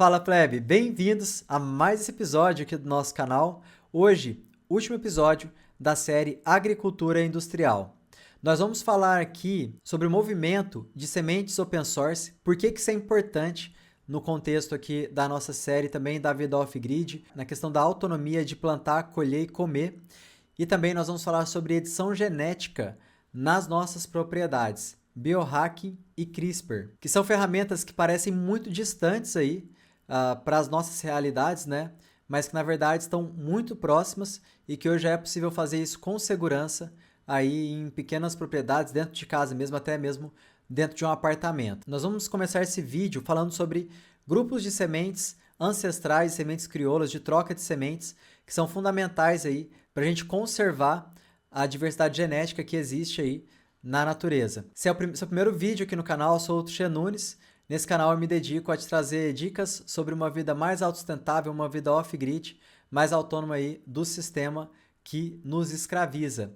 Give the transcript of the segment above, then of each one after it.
Fala plebe, bem-vindos a mais esse episódio aqui do nosso canal. Hoje, último episódio da série Agricultura Industrial. Nós vamos falar aqui sobre o movimento de sementes open source, por que isso é importante no contexto aqui da nossa série também da vida off-grid, na questão da autonomia de plantar, colher e comer. E também nós vamos falar sobre edição genética nas nossas propriedades, biohacking e CRISPR, que são ferramentas que parecem muito distantes aí para as nossas realidades, né? Mas que na verdade estão muito próximas e que hoje é possível fazer isso com segurança aí em pequenas propriedades, dentro de casa mesmo, até mesmo dentro de um apartamento. Nós vamos começar esse vídeo falando sobre grupos de sementes ancestrais, sementes crioulas, de troca de sementes, que são fundamentais aí para a gente conservar a diversidade genética que existe aí na natureza. Se é o seu primeiro vídeo aqui no canal, eu sou o Tuxê Nunes. Nesse canal eu me dedico a te trazer dicas sobre uma vida mais autossustentável, uma vida off-grid, mais autônoma aí do sistema que nos escraviza.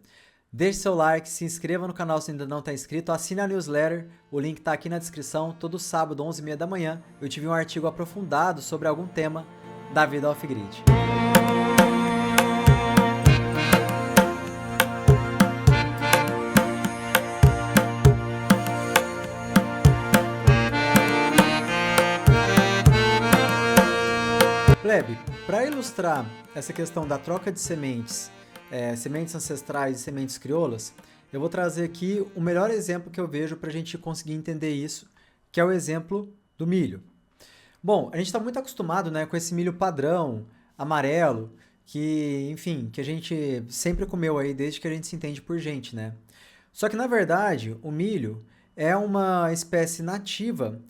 Deixe seu like, se inscreva no canal se ainda não está inscrito, assine a newsletter, o link está aqui na descrição. Todo sábado, 11h30 da manhã, eu tive um artigo aprofundado sobre algum tema da vida off-grid. Plebe, para ilustrar essa questão da troca de sementes, sementes ancestrais e sementes crioulas, eu vou trazer aqui o melhor exemplo que eu vejo para a gente conseguir entender isso, que é o exemplo do milho. Bom, a gente está muito acostumado, né, com esse milho padrão, amarelo, que, enfim, que a gente sempre comeu aí desde que a gente se entende por gente, né? Só que, na verdade, o milho é uma espécie nativa,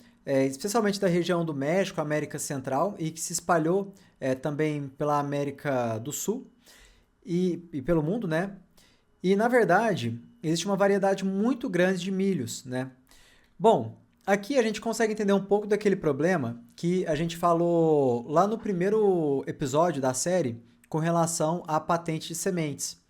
especialmente da região do México, América Central, e que se espalhou também pela América do Sul e pelo mundo, né? E, na verdade, existe uma variedade muito grande de milhos, né? Bom, aqui a gente consegue entender um pouco daquele problema que a gente falou lá no primeiro episódio da série com relação à patente de sementes.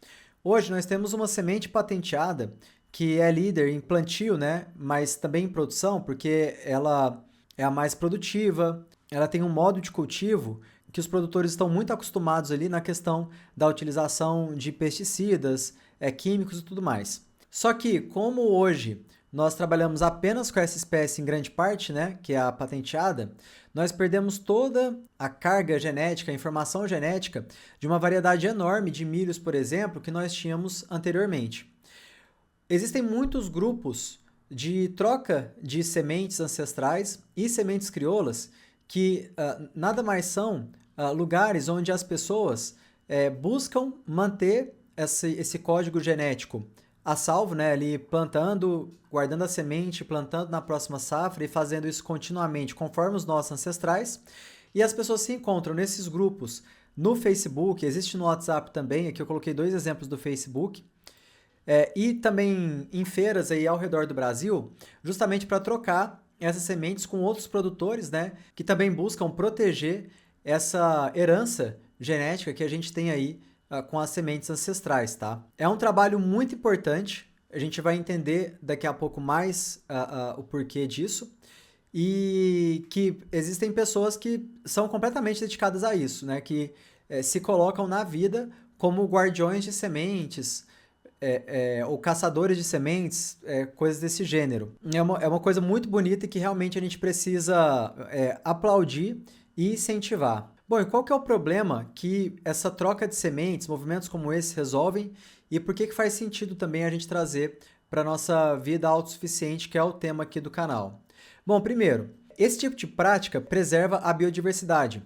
Hoje nós temos uma semente patenteada que é líder em plantio, né? Mas também em produção, porque ela é a mais produtiva, ela tem um modo de cultivo que os produtores estão muito acostumados ali na questão da utilização de pesticidas, químicos e tudo mais. Só que, como hoje nós trabalhamos apenas com essa espécie em grande parte, né, que é a patenteada, nós perdemos toda a carga genética, a informação genética de uma variedade enorme de milhos, por exemplo, que nós tínhamos anteriormente. Existem muitos grupos de troca de sementes ancestrais e sementes crioulas que nada mais são lugares onde as pessoas buscam manter esse código genético a salvo, né, ali plantando, guardando a semente, plantando na próxima safra e fazendo isso continuamente conforme os nossos ancestrais. E as pessoas se encontram nesses grupos no Facebook, existe no WhatsApp também, aqui eu coloquei 2 exemplos do Facebook, e também em feiras aí ao redor do Brasil, justamente para trocar essas sementes com outros produtores, né, que também buscam proteger essa herança genética que a gente tem aí com as sementes ancestrais, tá? É um trabalho muito importante, a gente vai entender daqui a pouco mais o porquê disso, e que existem pessoas que são completamente dedicadas a isso, né, que se colocam na vida como guardiões de sementes, ou caçadores de sementes, coisas desse gênero. É uma coisa muito bonita e que realmente a gente precisa aplaudir e incentivar. Bom, e qual que é o problema que essa troca de sementes, movimentos como esse resolvem e por que faz sentido também a gente trazer para a nossa vida autossuficiente, que é o tema aqui do canal? Bom, primeiro, esse tipo de prática preserva a biodiversidade.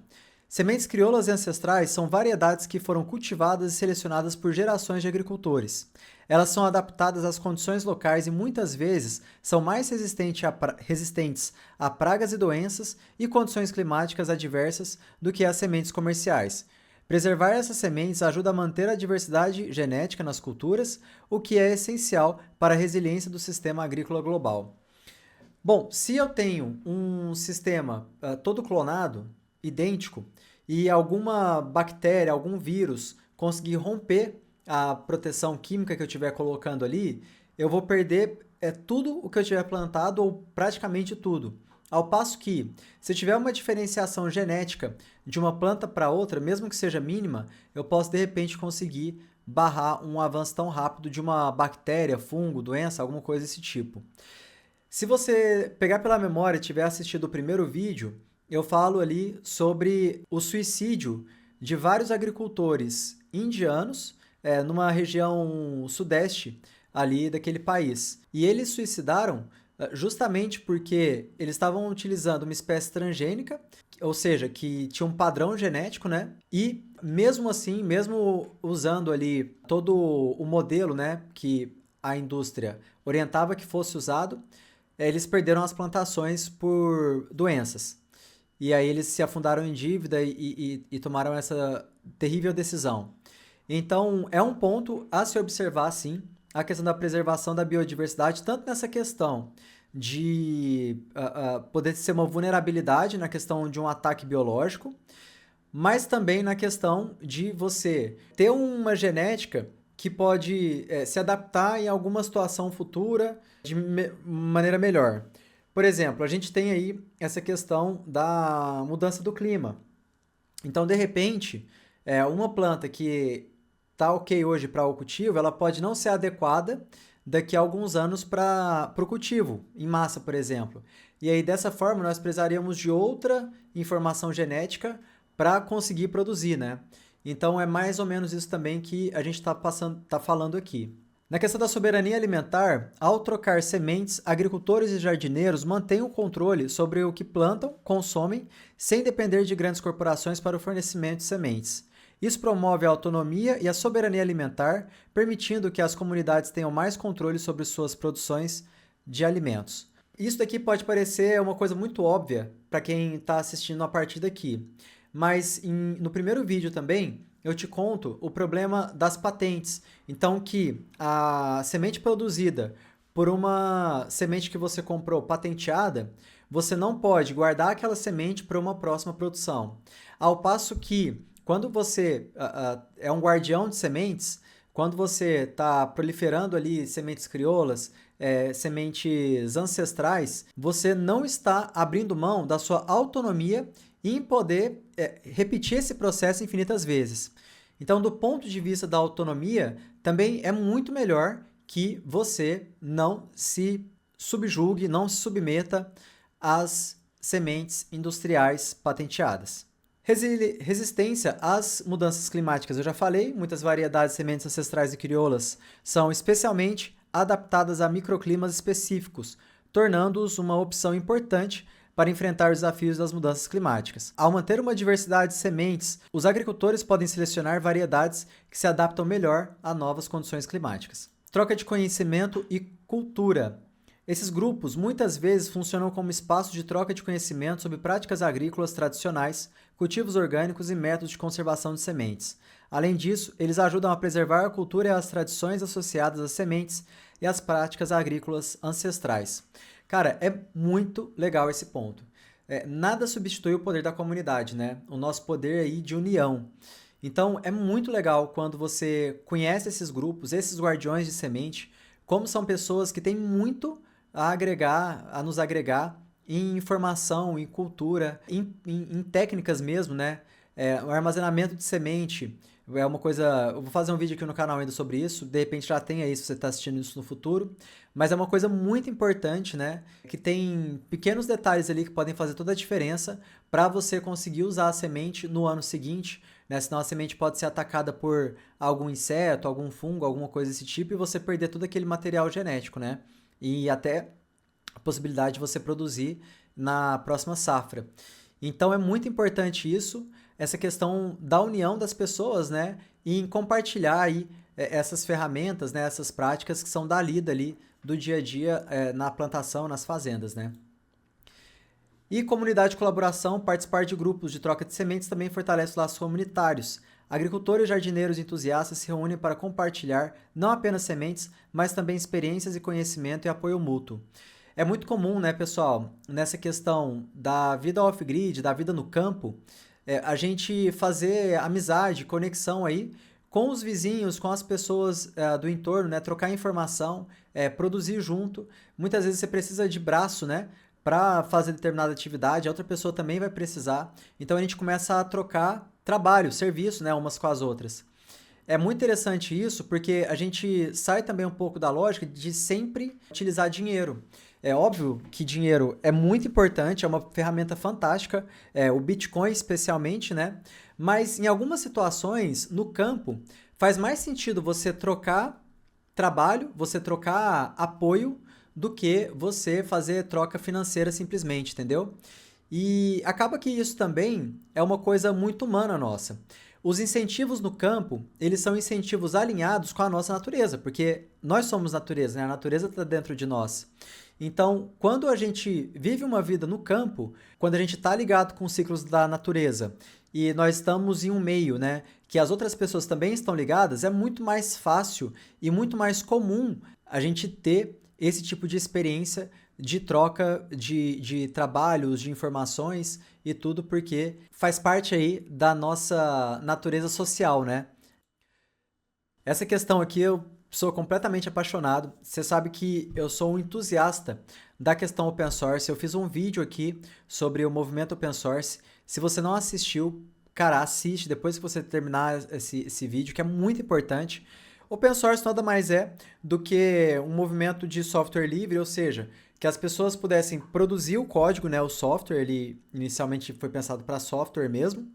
Sementes crioulas e ancestrais são variedades que foram cultivadas e selecionadas por gerações de agricultores. Elas são adaptadas às condições locais e muitas vezes são mais resistentes a pragas e doenças e condições climáticas adversas do que as sementes comerciais. Preservar essas sementes ajuda a manter a diversidade genética nas culturas, o que é essencial para a resiliência do sistema agrícola global. Bom, se eu tenho um sistema todo clonado, idêntico, e alguma bactéria, algum vírus conseguir romper a proteção química que eu estiver colocando ali, eu vou perder tudo o que eu tiver plantado, ou praticamente tudo. Ao passo que, se tiver uma diferenciação genética de uma planta para outra, mesmo que seja mínima, eu posso de repente conseguir barrar um avanço tão rápido de uma bactéria, fungo, doença, alguma coisa desse tipo. Se você pegar pela memória e tiver assistido o primeiro vídeo, eu falo ali sobre o suicídio de vários agricultores indianos numa região sudeste ali daquele país. E eles suicidaram justamente porque eles estavam utilizando uma espécie transgênica, ou seja, que tinha um padrão genético, né? E mesmo assim, mesmo usando ali todo o modelo, né, que a indústria orientava que fosse usado, eles perderam as plantações por doenças. E aí eles se afundaram em dívida e tomaram essa terrível decisão. Então, é um ponto a se observar, sim, a questão da preservação da biodiversidade, tanto nessa questão de poder ser uma vulnerabilidade na questão de um ataque biológico, mas também na questão de você ter uma genética que pode se adaptar em alguma situação futura de maneira melhor. Por exemplo, a gente tem aí essa questão da mudança do clima. Então, de repente, uma planta que está ok hoje para o cultivo, ela pode não ser adequada daqui a alguns anos para o cultivo, em massa, por exemplo. E aí, dessa forma, nós precisaríamos de outra informação genética para conseguir produzir, né? Então, é mais ou menos isso também que a gente está falando aqui. Na questão da soberania alimentar, ao trocar sementes, agricultores e jardineiros mantêm o controle sobre o que plantam, consomem, sem depender de grandes corporações para o fornecimento de sementes. Isso promove a autonomia e a soberania alimentar, permitindo que as comunidades tenham mais controle sobre suas produções de alimentos. Isso daqui pode parecer uma coisa muito óbvia para quem está assistindo a partir daqui, mas no primeiro vídeo também eu te conto o problema das patentes. Então, que a semente produzida por uma semente que você comprou patenteada, você não pode guardar aquela semente para uma próxima produção. Ao passo que, quando você é um guardião de sementes, quando você está proliferando ali sementes crioulas, sementes ancestrais, você não está abrindo mão da sua autonomia em poder repetir esse processo infinitas vezes. Então, do ponto de vista da autonomia, também é muito melhor que você não se subjugue, não se submeta às sementes industriais patenteadas. Resistência às mudanças climáticas. Eu já falei, muitas variedades de sementes ancestrais e crioulas são especialmente adaptadas a microclimas específicos, tornando-os uma opção importante para enfrentar os desafios das mudanças climáticas. Ao manter uma diversidade de sementes, os agricultores podem selecionar variedades que se adaptam melhor a novas condições climáticas. Troca de conhecimento e cultura. Esses grupos muitas vezes funcionam como espaço de troca de conhecimento sobre práticas agrícolas tradicionais, cultivos orgânicos e métodos de conservação de sementes. Além disso, eles ajudam a preservar a cultura e as tradições associadas às sementes e às práticas agrícolas ancestrais. Cara, é muito legal esse ponto. Nada substitui o poder da comunidade, né? O nosso poder aí de união. Então, é muito legal quando você conhece esses grupos, esses guardiões de semente, como são pessoas que têm muito a agregar, a nos agregar em informação, em cultura, em técnicas mesmo, né? O armazenamento de semente é uma coisa... Eu vou fazer um vídeo aqui no canal ainda sobre isso, de repente já tem aí se você está assistindo isso no futuro, mas é uma coisa muito importante, né? Que tem pequenos detalhes ali que podem fazer toda a diferença para você conseguir usar a semente no ano seguinte, né? Senão a semente pode ser atacada por algum inseto, algum fungo, alguma coisa desse tipo, e você perder todo aquele material genético, né? E até a possibilidade de você produzir na próxima safra. Então é muito importante isso, essa questão da união das pessoas, né? E em compartilhar aí essas ferramentas, né? Essas práticas que são da lida ali do dia a dia na plantação, nas fazendas, né? E comunidade de colaboração, participar de grupos de troca de sementes também fortalece os laços comunitários. Agricultores, jardineiros e entusiastas se reúnem para compartilhar não apenas sementes, mas também experiências e conhecimento e apoio mútuo. É muito comum, né, pessoal, nessa questão da vida off-grid, da vida no campo, a gente fazer amizade, conexão aí com os vizinhos, com as pessoas do entorno, né, trocar informação, produzir junto. Muitas vezes você precisa de braço, né, para fazer determinada atividade, a outra pessoa também vai precisar. Então a gente começa a trocar trabalho, serviço, né, umas com as outras. É muito interessante isso porque a gente sai também um pouco da lógica de sempre utilizar dinheiro. É óbvio que dinheiro é muito importante, é uma ferramenta fantástica, o Bitcoin especialmente, né? Mas em algumas situações, no campo, faz mais sentido você trocar trabalho, você trocar apoio, do que você fazer troca financeira simplesmente, entendeu? E acaba que isso também é uma coisa muito humana nossa. Os incentivos no campo, eles são incentivos alinhados com a nossa natureza, porque nós somos natureza, né? A natureza está dentro de nós. Então, quando a gente vive uma vida no campo, quando a gente está ligado com os ciclos da natureza e nós estamos em um meio, né, que as outras pessoas também estão ligadas, é muito mais fácil e muito mais comum a gente ter esse tipo de experiência de troca de trabalhos, de informações e tudo, porque faz parte aí da nossa natureza social, né? Essa questão aqui eu sou completamente apaixonado. Você sabe que eu sou um entusiasta da questão open source. Eu fiz um vídeo aqui sobre o movimento open source. Se você não assistiu, cara, assiste depois que você terminar esse vídeo, que é muito importante. Open source nada mais é do que um movimento de software livre, ou seja, que as pessoas pudessem produzir o código, né, o software, ele inicialmente foi pensado para software mesmo,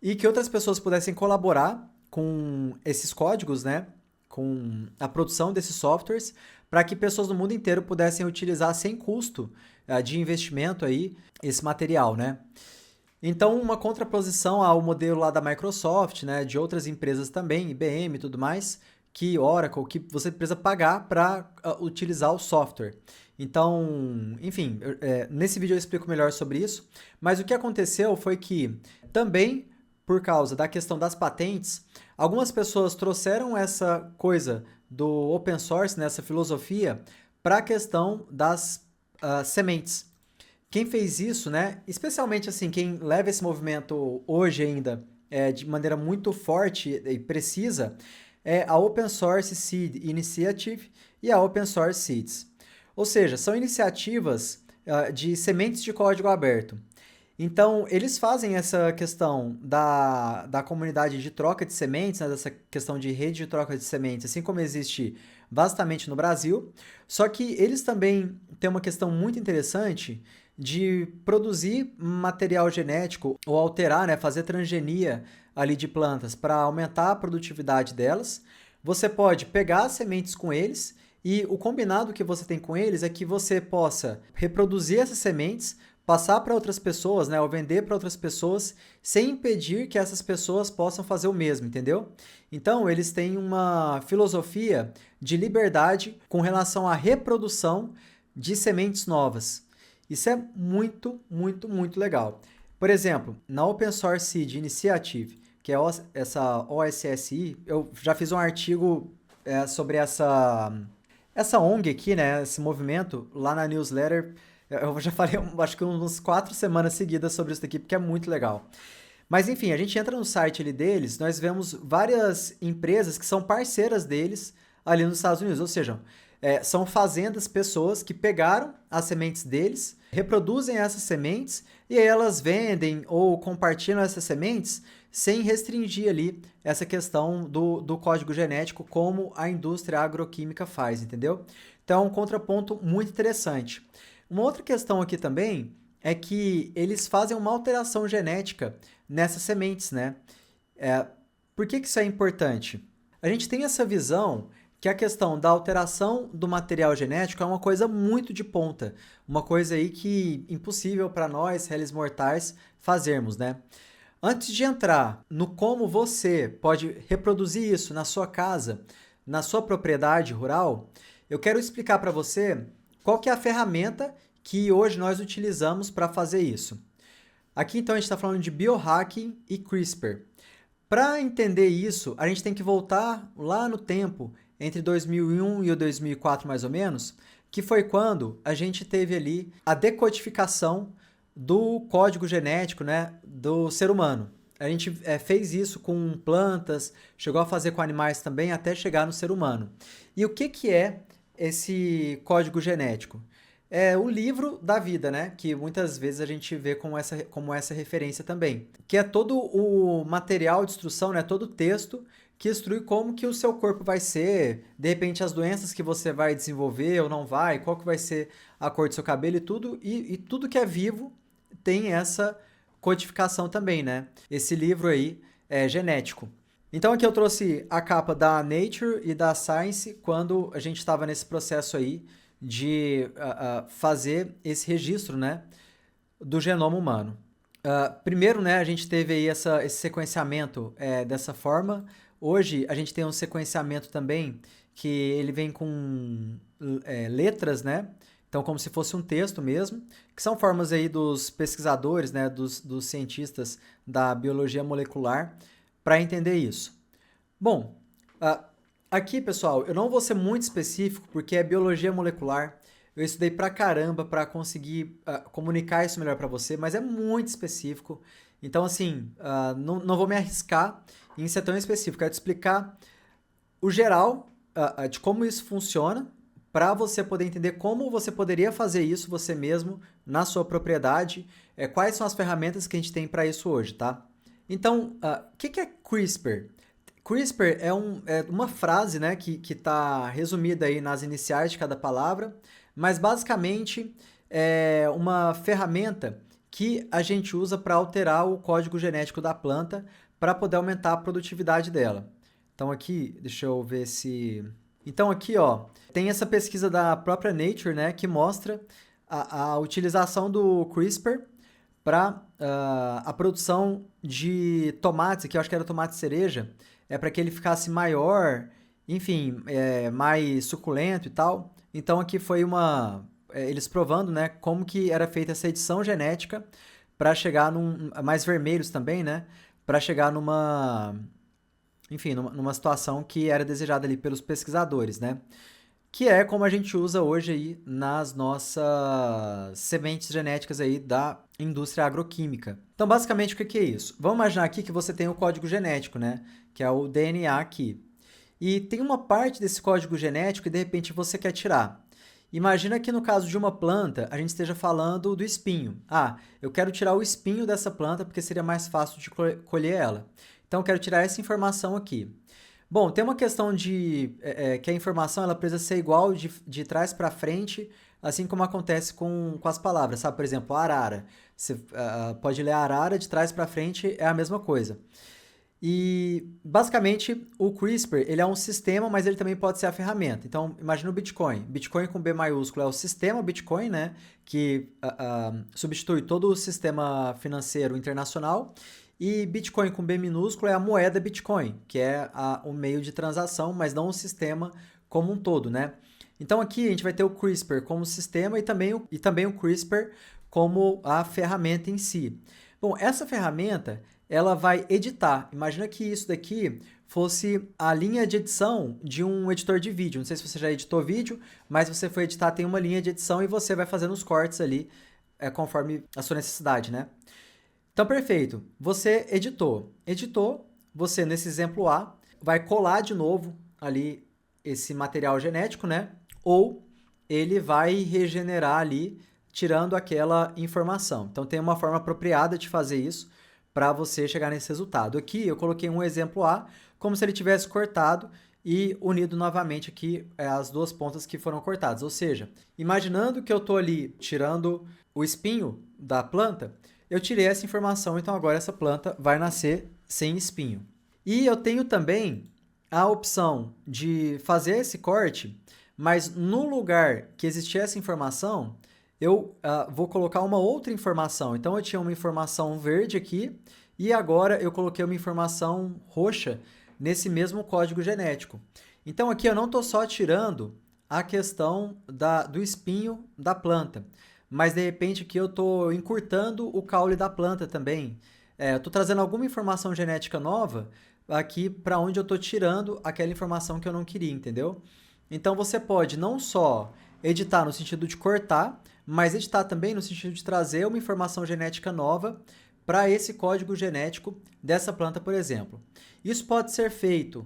e que outras pessoas pudessem colaborar com esses códigos, né, com a produção desses softwares, para que pessoas do mundo inteiro pudessem utilizar sem custo de investimento aí esse material, né? Então, uma contraposição ao modelo lá da Microsoft, né, de outras empresas também, IBM e tudo mais, que Oracle, que você precisa pagar para utilizar o software. Então, enfim, nesse vídeo eu explico melhor sobre isso, mas o que aconteceu foi que também por causa da questão das patentes, algumas pessoas trouxeram essa coisa do open source, nessa filosofia, para a questão das sementes. Quem fez isso, né? Especialmente assim, quem leva esse movimento hoje ainda de maneira muito forte e precisa, é a Open Source Seed Initiative e a Open Source Seeds. Ou seja, são iniciativas de sementes de código aberto. Então, eles fazem essa questão da comunidade de troca de sementes, né, dessa questão de rede de troca de sementes, assim como existe vastamente no Brasil, só que eles também têm uma questão muito interessante de produzir material genético ou alterar, né, fazer transgenia ali de plantas para aumentar a produtividade delas. Você pode pegar as sementes com eles e o combinado que você tem com eles é que você possa reproduzir essas sementes, passar para outras pessoas, né, ou vender para outras pessoas, sem impedir que essas pessoas possam fazer o mesmo, entendeu? Então, eles têm uma filosofia de liberdade com relação à reprodução de sementes novas. Isso é muito, muito, muito legal. Por exemplo, na Open Source Seed Initiative, que é essa OSSI, eu já fiz um artigo sobre essa ONG aqui, né, esse movimento, lá na newsletter. Eu já falei, acho que uns 4 semanas seguidas sobre isso daqui, porque é muito legal. Mas enfim, a gente entra no site ali deles, nós vemos várias empresas que são parceiras deles ali nos Estados Unidos, ou seja, são fazendas, pessoas que pegaram as sementes deles, reproduzem essas sementes e aí elas vendem ou compartilham essas sementes sem restringir ali essa questão do código genético como a indústria agroquímica faz, entendeu? Então é um contraponto muito interessante. Uma outra questão aqui também é que eles fazem uma alteração genética nessas sementes, né? Por que isso é importante? A gente tem essa visão que a questão da alteração do material genético é uma coisa muito de ponta, uma coisa aí que impossível para nós, réis mortais, fazermos, né? Antes de entrar no como você pode reproduzir isso na sua casa, na sua propriedade rural, eu quero explicar para você qual que é a ferramenta que hoje nós utilizamos para fazer isso. Aqui então a gente está falando de biohacking e CRISPR. Para entender isso, a gente tem que voltar lá no tempo, entre 2001 e 2004 mais ou menos, que foi quando a gente teve ali a decodificação do código genético, né, do ser humano. A gente fez isso com plantas, chegou a fazer com animais também, até chegar no ser humano. E o que é esse código genético? é o livro da vida, né? Que muitas vezes a gente vê como essa referência também. Que é todo o material de instrução, né? Todo o texto que instrui como que o seu corpo vai ser, de repente as doenças que você vai desenvolver ou não vai, qual que vai ser a cor do seu cabelo e tudo que é vivo tem essa codificação também, né? Esse livro aí é genético. Então aqui eu trouxe a capa da Nature e da Science quando a gente estava nesse processo aí de fazer esse registro, né, do genoma humano. Primeiro, né, a gente teve aí esse sequenciamento dessa forma. Hoje a gente tem um sequenciamento também que ele vem com letras, né? Então, como se fosse um texto mesmo, que são formas aí dos pesquisadores, né, dos cientistas da biologia molecular, para entender isso. Bom, aqui, pessoal, eu não vou ser muito específico porque é biologia molecular. Eu estudei pra caramba para conseguir comunicar isso melhor para você, mas é muito específico. Então, assim, não vou me arriscar em ser tão específico. Quero te explicar o geral de como isso funciona para você poder entender como você poderia fazer isso você mesmo na sua propriedade, quais são as ferramentas que a gente tem para isso hoje, tá? Então, o que é CRISPR? CRISPR é uma frase, né, que está resumida aí nas iniciais de cada palavra, mas basicamente é uma ferramenta que a gente usa para alterar o código genético da planta para poder aumentar a produtividade dela. Então aqui, deixa eu ver se... Então aqui, ó, tem essa pesquisa da própria Nature, né, que mostra a utilização do CRISPR para a produção de tomates, que eu acho que era tomate cereja, para que ele ficasse maior, enfim, mais suculento e tal. Então aqui foi eles provando, né, como que era feita essa edição genética para chegar mais vermelhos também, né, para chegar enfim, numa situação que era desejada ali pelos pesquisadores, né? Que é como a gente usa hoje aí nas nossas sementes genéticas aí da indústria agroquímica. Então, basicamente, o que é isso? Vamos imaginar aqui que você tem o código genético, né? Que é o DNA aqui. E tem uma parte desse código genético que, de repente, você quer tirar. Imagina que no caso de uma planta, a gente esteja falando do espinho. Eu quero tirar o espinho dessa planta porque seria mais fácil de colher ela. Então, eu quero tirar essa informação aqui. Bom, tem uma questão de que a informação ela precisa ser igual de trás para frente, assim como acontece com as palavras, sabe? Por exemplo, arara. Você pode ler arara de trás para frente, é a mesma coisa. E, basicamente, o CRISPR ele é um sistema, mas ele também pode ser a ferramenta. Então, imagina o Bitcoin. Bitcoin com B maiúsculo é o sistema Bitcoin, né? Que substitui todo o sistema financeiro internacional. E Bitcoin com B minúsculo é a moeda Bitcoin, que é o meio de transação, mas não o sistema como um todo, né? Então aqui a gente vai ter o CRISPR como sistema e também o CRISPR como a ferramenta em si. Bom, essa ferramenta ela vai editar. Imagina que isso daqui fosse a linha de edição de um editor de vídeo. Não sei se você já editou vídeo, mas você foi editar, tem uma linha de edição e você vai fazendo os cortes ali conforme a sua necessidade, né? Então, perfeito. Você editou. Você, nesse exemplo A, vai colar de novo ali esse material genético, né? Ou ele vai regenerar ali, tirando aquela informação. Então, tem uma forma apropriada de fazer isso para você chegar nesse resultado. Aqui, eu coloquei um exemplo A, como se ele tivesse cortado e unido novamente aqui as duas pontas que foram cortadas. Ou seja, imaginando que eu estou ali tirando o espinho da planta, eu tirei essa informação, então agora essa planta vai nascer sem espinho. E eu tenho também a opção de fazer esse corte, mas no lugar que existia essa informação, eu vou colocar uma outra informação. Então eu tinha uma informação verde aqui e agora eu coloquei uma informação roxa nesse mesmo código genético. Então aqui eu não estou só tirando a questão do espinho da planta, mas de repente aqui eu estou encurtando o caule da planta também. Eu estou trazendo alguma informação genética nova aqui para onde eu estou tirando aquela informação que eu não queria, entendeu? Então você pode não só editar no sentido de cortar, mas editar também no sentido de trazer uma informação genética nova para esse código genético dessa planta, por exemplo. Isso pode ser feito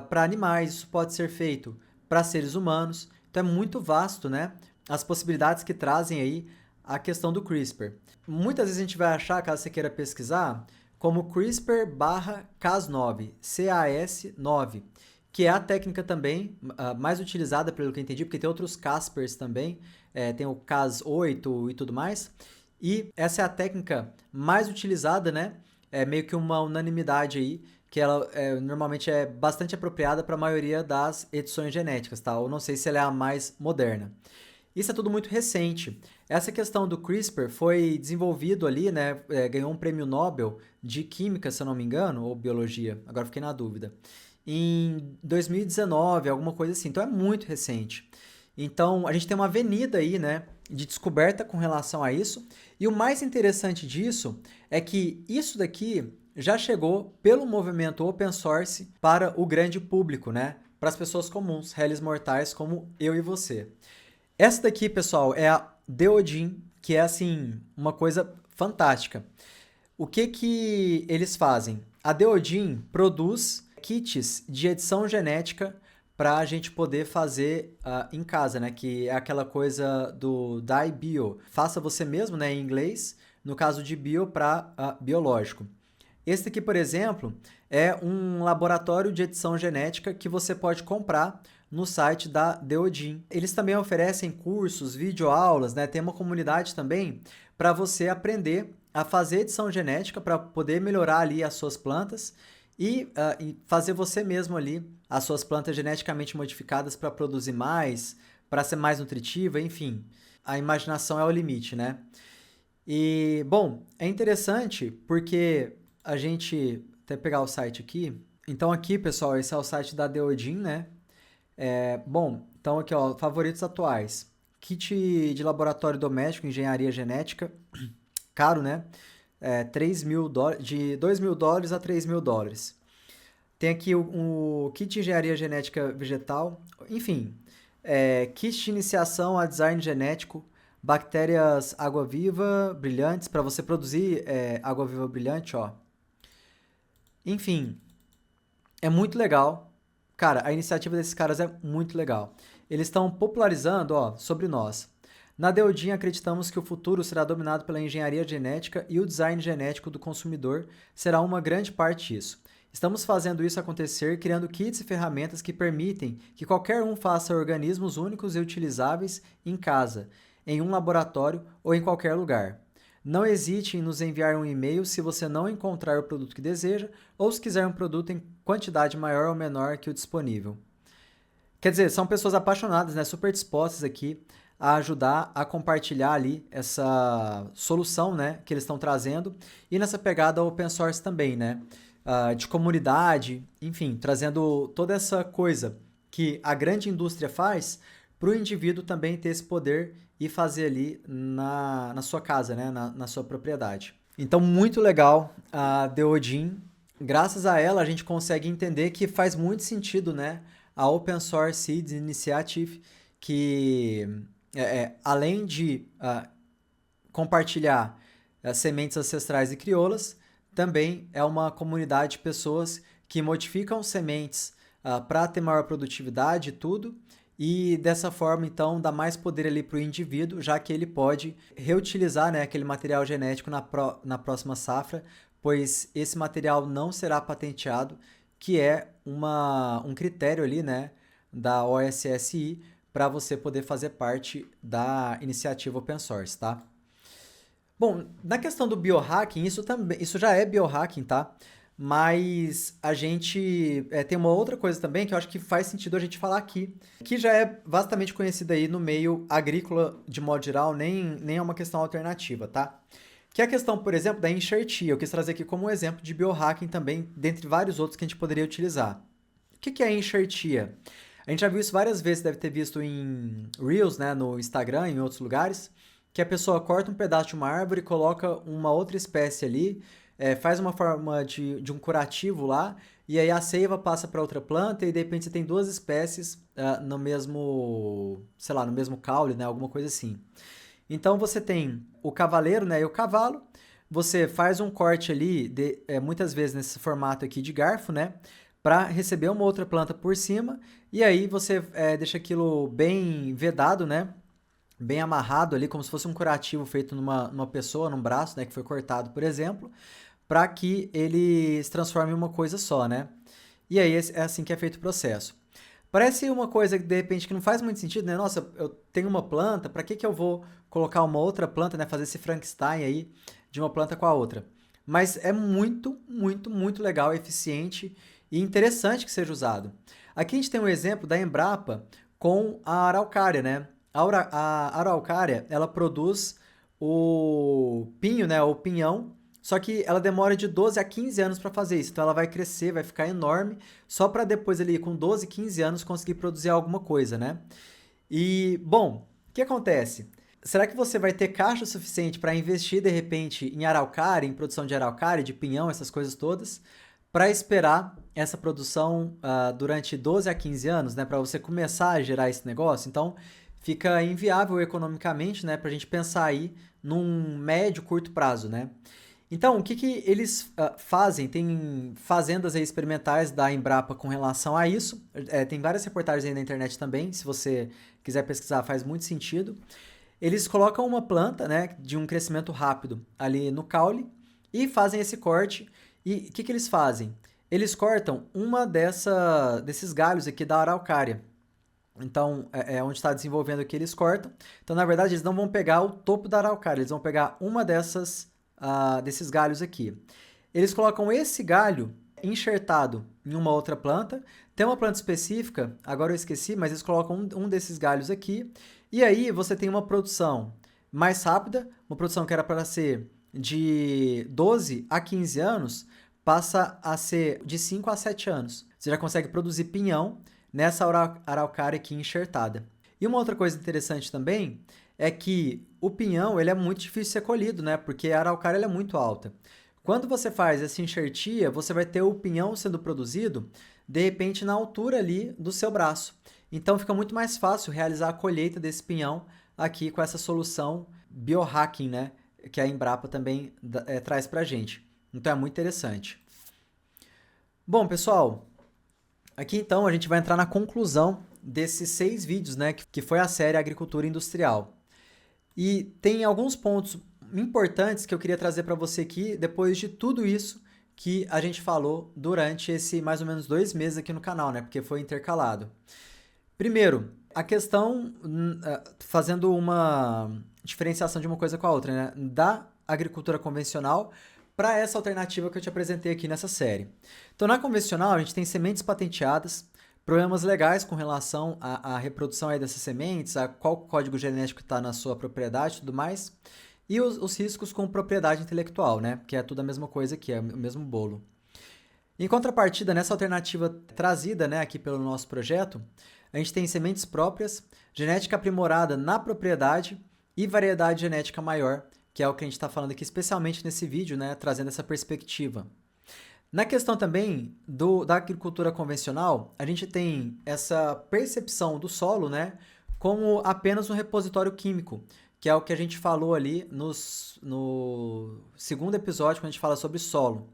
para animais, isso pode ser feito para seres humanos, então é muito vasto, né? as possibilidades que trazem aí a questão do CRISPR. Muitas vezes a gente vai achar, caso você queira pesquisar, como CRISPR/Cas9, CAS9, que é a técnica também mais utilizada, pelo que eu entendi, porque tem outros CRISPRs também, tem o Cas8 e tudo mais, e essa é a técnica mais utilizada, né? É meio que uma unanimidade aí, que ela normalmente é bastante apropriada para a maioria das edições genéticas, tá? Eu não sei se ela é a mais moderna. Isso é tudo muito recente. Essa questão do CRISPR foi desenvolvido ali, né? Ganhou um prêmio Nobel de Química, se eu não me engano, ou Biologia, agora fiquei na dúvida, em 2019, alguma coisa assim. Então é muito recente. Então a gente tem uma avenida aí, né? De descoberta com relação a isso. E o mais interessante disso é que isso daqui já chegou pelo movimento open source para o grande público, né? Para as pessoas comuns, réis mortais como eu e você. Essa daqui, pessoal, é a Deodin, que é assim, uma coisa fantástica. O que que eles fazem? A Deodin produz kits de edição genética para a gente poder fazer em casa, né? Que é aquela coisa do Dye Bio. Faça você mesmo, né? Em inglês, no caso de bio para biológico. Esse aqui, por exemplo, é um laboratório de edição genética que você pode comprar no site da Deodin. Eles também oferecem cursos, videoaulas, né? Tem uma comunidade também para você aprender a fazer edição genética para poder melhorar ali as suas plantas e fazer você mesmo ali as suas plantas geneticamente modificadas para produzir mais, para ser mais nutritiva, enfim. A imaginação é o limite, né? E, bom, é interessante porque a gente até pegar o site aqui. Então aqui, pessoal, esse é o site da Deodin, né? Bom, então aqui, ó, favoritos atuais. Kit de laboratório doméstico, engenharia genética, caro, né? $3.000, de $2.000 a $3.000. Tem aqui o kit de engenharia genética vegetal, enfim, kit de iniciação a design genético, bactérias água-viva brilhantes, para você produzir água-viva brilhante, ó. Enfim, é muito legal. Cara, a iniciativa desses caras é muito legal. Eles estão popularizando, ó, sobre nós. Na Deodin, acreditamos que o futuro será dominado pela engenharia genética e o design genético do consumidor será uma grande parte disso. Estamos fazendo isso acontecer criando kits e ferramentas que permitem que qualquer um faça organismos únicos e utilizáveis em casa, em um laboratório ou em qualquer lugar. Não hesite em nos enviar um e-mail se você não encontrar o produto que deseja ou se quiser um produto em quantidade maior ou menor que o disponível. Quer dizer, são pessoas apaixonadas, né, super dispostas aqui a ajudar a compartilhar ali essa solução, né, que eles estão trazendo e nessa pegada open source também, né, de comunidade, enfim, trazendo toda essa coisa que a grande indústria faz para o indivíduo também ter esse poder e fazer ali na sua casa, né, na sua propriedade. Então, muito legal a Deodin. Graças a ela, a gente consegue entender que faz muito sentido, né, a Open Source Seeds Initiative, que além de compartilhar sementes ancestrais e crioulas, também é uma comunidade de pessoas que modificam sementes para ter maior produtividade e tudo, e dessa forma, então, dá mais poder ali para o indivíduo, já que ele pode reutilizar, né, aquele material genético na próxima safra, pois esse material não será patenteado, que é um critério ali, né, da OSSI para você poder fazer parte da iniciativa open source, tá? Bom, na questão do biohacking, isso já é biohacking, tá? Mas a gente tem uma outra coisa também que eu acho que faz sentido a gente falar aqui, que já é vastamente conhecida aí no meio agrícola de modo geral, nem é uma questão alternativa, tá? Que é a questão, por exemplo, da enxertia. Eu quis trazer aqui como um exemplo de biohacking também, dentre vários outros que a gente poderia utilizar. O que é enxertia? A gente já viu isso várias vezes, deve ter visto em Reels, né, no Instagram, em outros lugares, que a pessoa corta um pedaço de uma árvore e coloca uma outra espécie ali, faz uma forma de um curativo lá, e aí a seiva passa para outra planta e de repente você tem duas espécies no mesmo, sei lá, no mesmo caule, né, alguma coisa assim. Então você tem o cavaleiro, né, e o cavalo, você faz um corte ali, muitas vezes nesse formato aqui de garfo, né, para receber uma outra planta por cima, e aí você deixa aquilo bem vedado, né, bem amarrado ali, como se fosse um curativo feito numa pessoa, num braço, né, que foi cortado, por exemplo, para que ele se transforme em uma coisa só, né? E aí é assim que é feito o processo. Parece uma coisa que de repente que não faz muito sentido, né? Nossa, eu tenho uma planta, para que que eu vou colocar uma outra planta, né? Fazer esse Frankenstein aí de uma planta com a outra. Mas é muito, muito, muito legal, eficiente e interessante que seja usado. Aqui a gente tem um exemplo da Embrapa com a araucária, né? A araucária, ela produz o pinho, né? O pinhão, só que ela demora de 12 a 15 anos para fazer isso. Então ela vai crescer, vai ficar enorme, só para depois ali com 12, 15 anos conseguir produzir alguma coisa, né? E, bom, o que acontece? Será que você vai ter caixa suficiente para investir de repente em araucária, em produção de araucária, de pinhão, essas coisas todas, para esperar essa produção durante 12 a 15 anos, né, para você começar a gerar esse negócio? Então, fica inviável economicamente, né, para a gente pensar aí num médio, curto prazo, né? Então, o que que eles fazem? Tem fazendas aí experimentais da Embrapa com relação a isso. Tem várias reportagens aí na internet também, se você quiser pesquisar, faz muito sentido. Eles colocam uma planta, né, de um crescimento rápido ali no caule e fazem esse corte. E o que que eles fazem? Eles cortam uma desses galhos aqui da araucária. Então, é onde está desenvolvendo aqui, eles cortam. Então, na verdade, eles não vão pegar o topo da araucária, eles vão pegar uma desses galhos aqui. Eles colocam esse galho enxertado em uma outra planta. Tem uma planta específica, agora eu esqueci, mas eles colocam um desses galhos aqui. E aí você tem uma produção mais rápida, uma produção que era para ser de 12 a 15 anos, passa a ser de 5 a 7 anos. Você já consegue produzir pinhão nessa araucária aqui enxertada. E uma outra coisa interessante também é que o pinhão ele é muito difícil de ser colhido, né? Porque a araucária ela é muito alta. Quando você faz essa enxertia, você vai ter o pinhão sendo produzido, de repente, na altura ali do seu braço. Então, fica muito mais fácil realizar a colheita desse pinhão aqui com essa solução biohacking, né? Que a Embrapa também traz para a gente. Então, é muito interessante. Bom, pessoal, aqui então a gente vai entrar na conclusão desses 6 vídeos, né? Que foi a série Agricultura Industrial. E tem alguns pontos importantes que eu queria trazer para você aqui, depois de tudo isso que a gente falou durante esse mais ou menos 2 meses aqui no canal, né? Porque foi intercalado. Primeiro, a questão, fazendo uma diferenciação de uma coisa com a outra, né? Da agricultura convencional para essa alternativa que eu te apresentei aqui nessa série. Então, na convencional, a gente tem sementes patenteadas, problemas legais com relação à reprodução aí dessas sementes, a qual código genético está na sua propriedade e tudo mais, e os riscos com propriedade intelectual, né? Que é tudo a mesma coisa aqui, é o mesmo bolo. Em contrapartida, nessa alternativa trazida, né, aqui pelo nosso projeto, a gente tem sementes próprias, genética aprimorada na propriedade e variedade genética maior, que é o que a gente está falando aqui especialmente nesse vídeo, né, trazendo essa perspectiva. Na questão também da agricultura convencional, a gente tem essa percepção do solo, né, como apenas um repositório químico, que é o que a gente falou ali no segundo episódio, quando a gente fala sobre solo.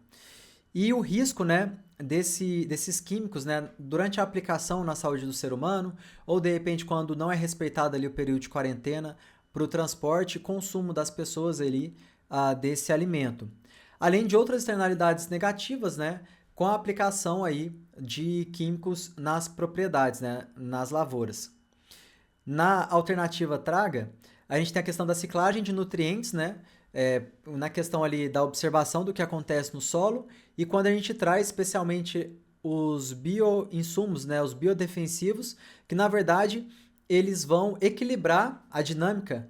E o risco, né, desses químicos, né, durante a aplicação na saúde do ser humano, ou de repente quando não é respeitado ali o período de quarentena para o transporte e consumo das pessoas ali desse alimento. Além de outras externalidades negativas, né, com a aplicação aí de químicos nas propriedades, né, nas lavouras. Na alternativa Traga, a gente tem a questão da ciclagem de nutrientes, né, na questão ali da observação do que acontece no solo, e quando a gente traz especialmente os bioinsumos, né, os biodefensivos, que na verdade eles vão equilibrar a dinâmica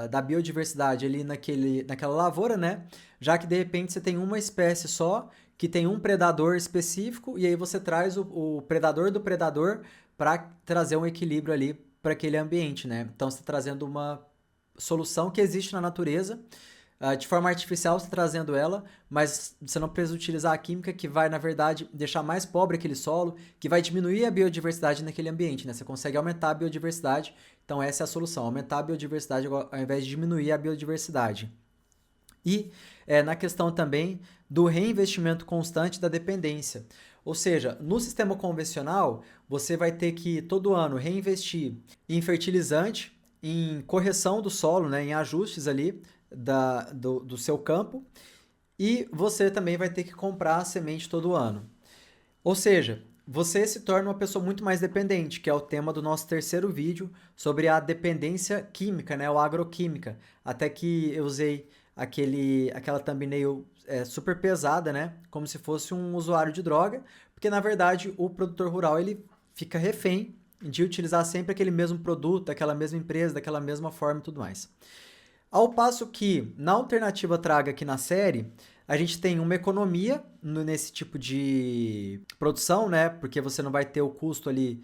da biodiversidade ali naquela lavoura, né, já que de repente você tem uma espécie só, que tem um predador específico, e aí você traz o predador do predador para trazer um equilíbrio ali para aquele ambiente, né? Então você está trazendo uma solução que existe na natureza, de forma artificial você está trazendo ela, mas você não precisa utilizar a química que vai, na verdade, deixar mais pobre aquele solo, que vai diminuir a biodiversidade naquele ambiente, né? Você consegue aumentar a biodiversidade, então essa é a solução, aumentar a biodiversidade ao invés de diminuir a biodiversidade. E na questão também do reinvestimento constante da dependência. Ou seja, no sistema convencional, você vai ter que todo ano reinvestir em fertilizante, em correção do solo, né, em ajustes ali do seu campo, e você também vai ter que comprar a semente todo ano. Ou seja, você se torna uma pessoa muito mais dependente, que é o tema do nosso terceiro vídeo sobre a dependência química, né, ou agroquímica. Até que eu usei aquela thumbnail super pesada, né, como se fosse um usuário de droga, porque na verdade o produtor rural ele fica refém de utilizar sempre aquele mesmo produto, daquela mesma empresa, daquela mesma forma e tudo mais. Ao passo que, na alternativa traga aqui na série, a gente tem uma economia nesse tipo de produção, né? Porque você não vai ter o custo ali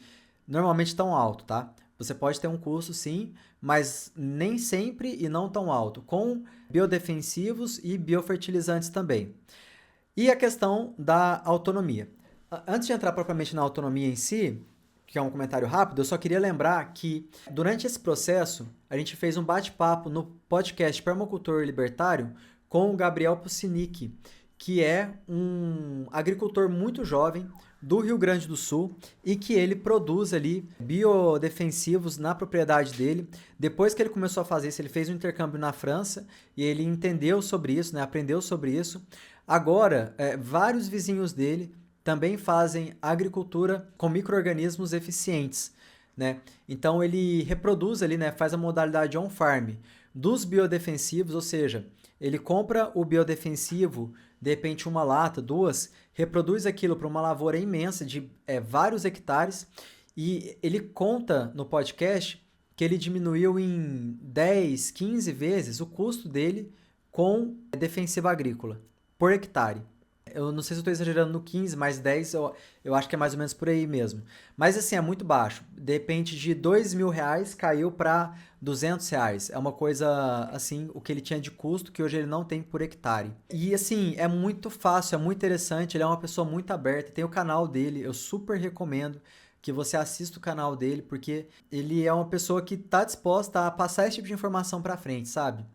normalmente tão alto, tá? Você pode ter um custo sim, mas nem sempre e não tão alto, com biodefensivos e biofertilizantes também. E a questão da autonomia. Antes de entrar propriamente na autonomia em si, que é um comentário rápido, eu só queria lembrar que durante esse processo a gente fez um bate-papo no podcast Permacultor Libertário com o Gabriel Pucinic, que é um agricultor muito jovem do Rio Grande do Sul e que ele produz ali biodefensivos na propriedade dele. Depois que ele começou a fazer isso, ele fez um intercâmbio na França e ele entendeu sobre isso, né, aprendeu sobre isso. Agora, vários vizinhos dele também fazem agricultura com micro-organismos eficientes, né? Então ele reproduz ali, né, faz a modalidade on-farm dos biodefensivos, ou seja, ele compra o biodefensivo, de repente uma lata, duas, reproduz aquilo para uma lavoura imensa de vários hectares e ele conta no podcast que ele diminuiu em 10, 15 vezes o custo dele com defensivo agrícola por hectare. Eu não sei se eu estou exagerando no 15, mas 10 eu acho que é mais ou menos por aí mesmo. Mas assim, é muito baixo. De repente, de R$ 2.000 caiu para R$ 200. É uma coisa, assim, o que ele tinha de custo, que hoje ele não tem por hectare. E assim, é muito fácil, é muito interessante, ele é uma pessoa muito aberta, tem o canal dele, eu super recomendo que você assista o canal dele, porque ele é uma pessoa que está disposta a passar esse tipo de informação para frente, sabe?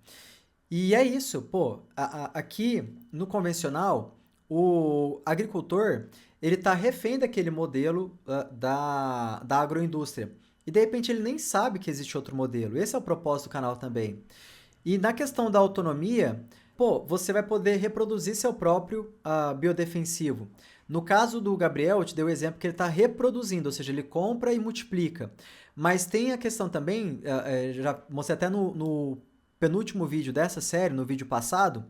E é isso, pô, aqui no convencional o agricultor ele está refém daquele modelo da agroindústria. E de repente ele nem sabe que existe outro modelo. Esse é o propósito do canal também. E na questão da autonomia, pô, você vai poder reproduzir seu próprio biodefensivo. No caso do Gabriel, eu te dei o exemplo que ele está reproduzindo, ou seja, ele compra e multiplica. Mas tem a questão também, já mostrei até no penúltimo vídeo dessa série, no vídeo passado,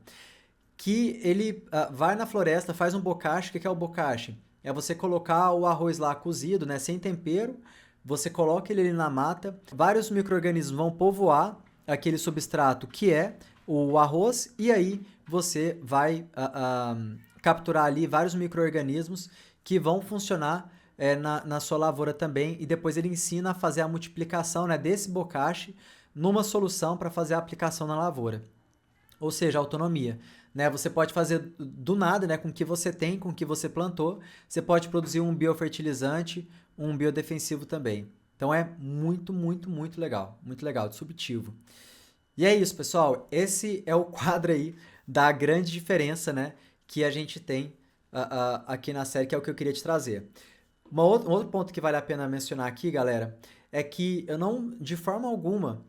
que ele vai na floresta, faz um bocache. O que é o bocache? É você colocar o arroz lá cozido, né, sem tempero, você coloca ele ali na mata, vários micro-organismos vão povoar aquele substrato que é o arroz, e aí você vai capturar ali vários micro-organismos que vão funcionar na sua lavoura também, e depois ele ensina a fazer a multiplicação, né, desse bocache numa solução para fazer a aplicação na lavoura. Ou seja, autonomia. Né? Você pode fazer do nada, né? Com o que você tem, com o que você plantou, você pode produzir um biofertilizante, um biodefensivo também. Então é muito, muito, muito legal, disruptivo. E é isso, pessoal. Esse é o quadro aí da grande diferença, né, que a gente tem aqui na série, que é o que eu queria te trazer. Um outro ponto que vale a pena mencionar aqui, galera, é que eu não, de forma alguma,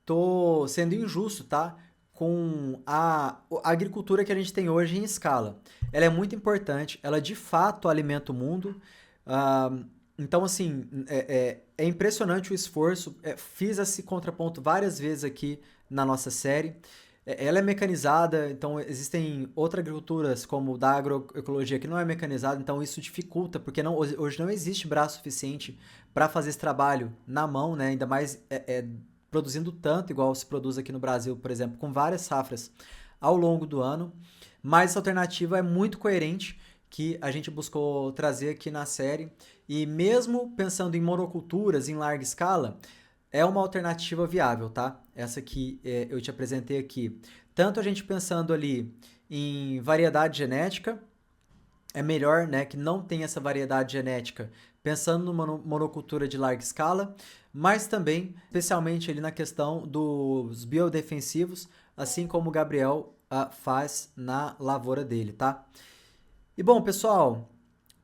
tô sendo injusto, tá? Com a agricultura que a gente tem hoje em escala. Ela é muito importante, ela de fato alimenta o mundo. Ah, então, assim, é impressionante o esforço. Fiz esse contraponto várias vezes aqui na nossa série. Ela é mecanizada, então existem outras agriculturas, como o da agroecologia, que não é mecanizada, então isso dificulta, porque hoje não existe braço suficiente para fazer esse trabalho na mão, né? Ainda mais produzindo tanto, igual se produz aqui no Brasil, por exemplo, com várias safras ao longo do ano. Mas essa alternativa é muito coerente, que a gente buscou trazer aqui na série. E mesmo pensando em monoculturas em larga escala, é uma alternativa viável, tá? Essa que eu te apresentei aqui. Tanto a gente pensando ali em variedade genética, é melhor, né, que não tenha essa variedade genética, pensando numa monocultura de larga escala, mas também, especialmente ali na questão dos biodefensivos, assim como o Gabriel faz na lavoura dele, tá? E bom, pessoal,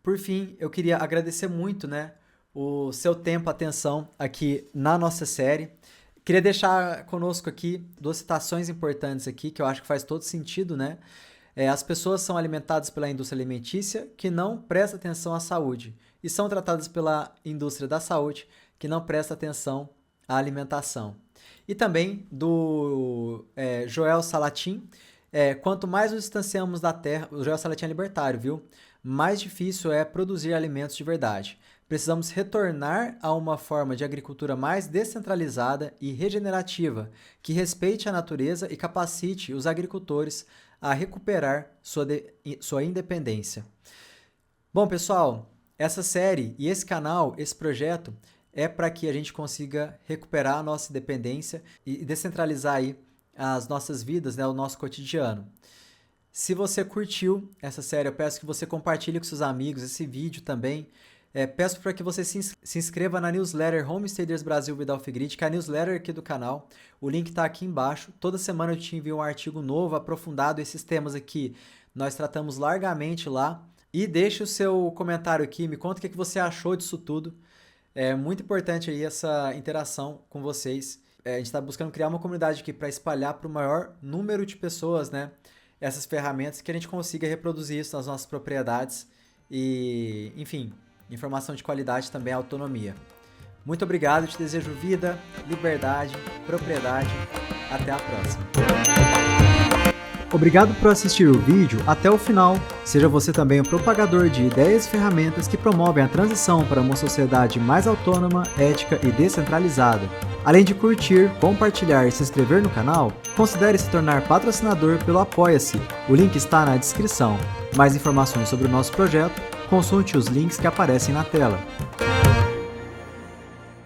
por fim, eu queria agradecer muito, né, o seu tempo, atenção aqui na nossa série. Queria deixar conosco aqui 2 citações importantes aqui, que eu acho que faz todo sentido, né? As pessoas são alimentadas pela indústria alimentícia que não presta atenção à saúde e são tratadas pela indústria da saúde que não presta atenção à alimentação. E também do Joel Salatin, quanto mais nos distanciamos da terra, o Joel Salatin é libertário, viu? Mais difícil é produzir alimentos de verdade. Precisamos retornar a uma forma de agricultura mais descentralizada e regenerativa, que respeite a natureza e capacite os agricultores a recuperar sua independência. Bom, pessoal, essa série e esse canal, esse projeto, é para que a gente consiga recuperar a nossa independência e descentralizar aí as nossas vidas, né, o nosso cotidiano. Se você curtiu essa série, eu peço que você compartilhe com seus amigos esse vídeo também. Peço para que você se inscreva na newsletter Homesteaders Brasil Vida Off-Grid, que é a newsletter aqui do canal. O link está aqui embaixo. Toda semana eu te envio um artigo novo, aprofundado. Esses temas aqui nós tratamos largamente lá. E deixe o seu comentário aqui, me conta o que você achou disso tudo. É muito importante aí essa interação com vocês. A gente está buscando criar uma comunidade aqui para espalhar para o maior número de pessoas, né, essas ferramentas, que a gente consiga reproduzir isso nas nossas propriedades e, enfim, informação de qualidade também, autonomia. Muito obrigado, te desejo vida, liberdade, propriedade. Até a próxima. Obrigado por assistir o vídeo até o final. Seja você também um propagador de ideias e ferramentas que promovem a transição para uma sociedade mais autônoma, ética e descentralizada. Além de curtir, compartilhar e se inscrever no canal, considere se tornar patrocinador pelo Apoia-se. O link está na descrição. Mais informações sobre o nosso projeto, consulte os links que aparecem na tela.